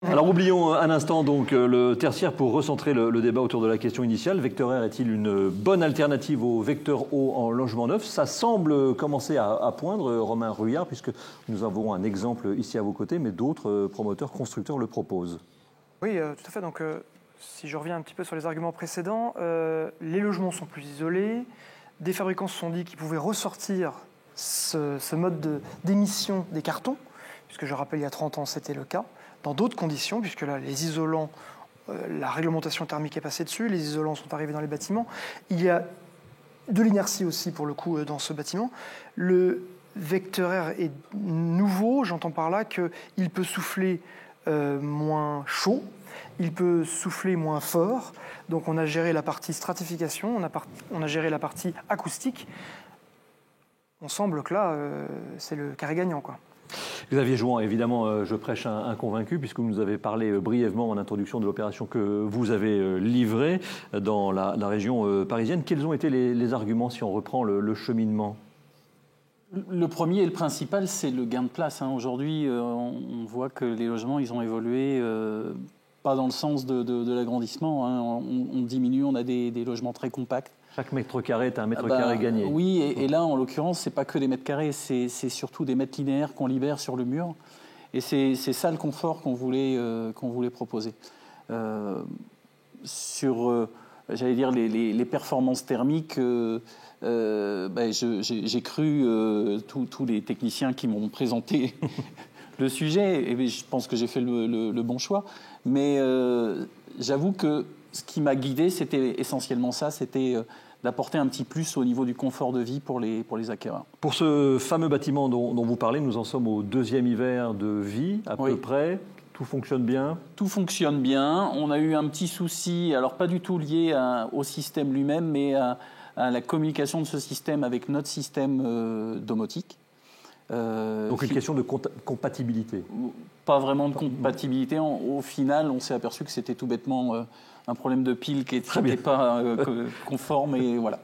Alors oublions un instant donc le tertiaire pour recentrer le débat autour de la question initiale. Vecteur R est-il une bonne alternative au vecteur O en logement neuf? Ça semble commencer à poindre, Romain Ruillard, puisque nous avons un exemple ici à vos côtés, mais d'autres promoteurs, constructeurs le proposent. Oui, tout à fait. Donc, si je reviens un petit peu sur les arguments précédents, les logements sont plus isolés. Des fabricants se sont dit qu'ils pouvaient ressortir ce mode d'émission des cartons, puisque je rappelle, il y a 30 ans, c'était le cas, dans d'autres conditions, puisque là, les isolants, la réglementation thermique est passée dessus, les isolants sont arrivés dans les bâtiments. Il y a de l'inertie aussi, pour le coup, dans ce bâtiment. Le vecteur R est nouveau, j'entends par là qu'il peut souffler moins chaud, il peut souffler moins fort. Donc on a géré la partie stratification, on a géré la partie acoustique. On semble que là, c'est le carré gagnant, quoi. Xavier Jouan, évidemment, je prêche un convaincu, puisque vous nous avez parlé brièvement en introduction de l'opération que vous avez livrée dans la région parisienne. Quels ont été les arguments, si on reprend le cheminement ? Le premier et le principal, c'est le gain de place. Aujourd'hui, on voit que les logements, ils ont évolué, pas dans le sens de l'agrandissement. On diminue, on a des logements très compacts. Chaque mètre carré est un mètre carré gagné. Oui, et là, en l'occurrence, c'est pas que des mètres carrés, c'est surtout des mètres linéaires qu'on libère sur le mur. Et c'est ça le confort qu'on voulait proposer. Sur, j'allais dire, les performances thermiques, j'ai cru tous les techniciens qui m'ont présenté le sujet, et je pense que j'ai fait le bon choix. Mais j'avoue que ce qui m'a guidé, c'était essentiellement ça, c'était d'apporter un petit plus au niveau du confort de vie pour les acquéreurs. Pour ce fameux bâtiment dont vous parlez, nous en sommes au 2e hiver de vie, à peu près. Tout fonctionne bien? Tout fonctionne bien. On a eu un petit souci, alors pas du tout lié au système lui-même, mais à la communication de ce système avec notre système domotique. Donc une question de compatibilité? Pas vraiment de compatibilité. Au final, on s'est aperçu que c'était tout bêtement un problème de pile qui n'était pas conforme, et voilà.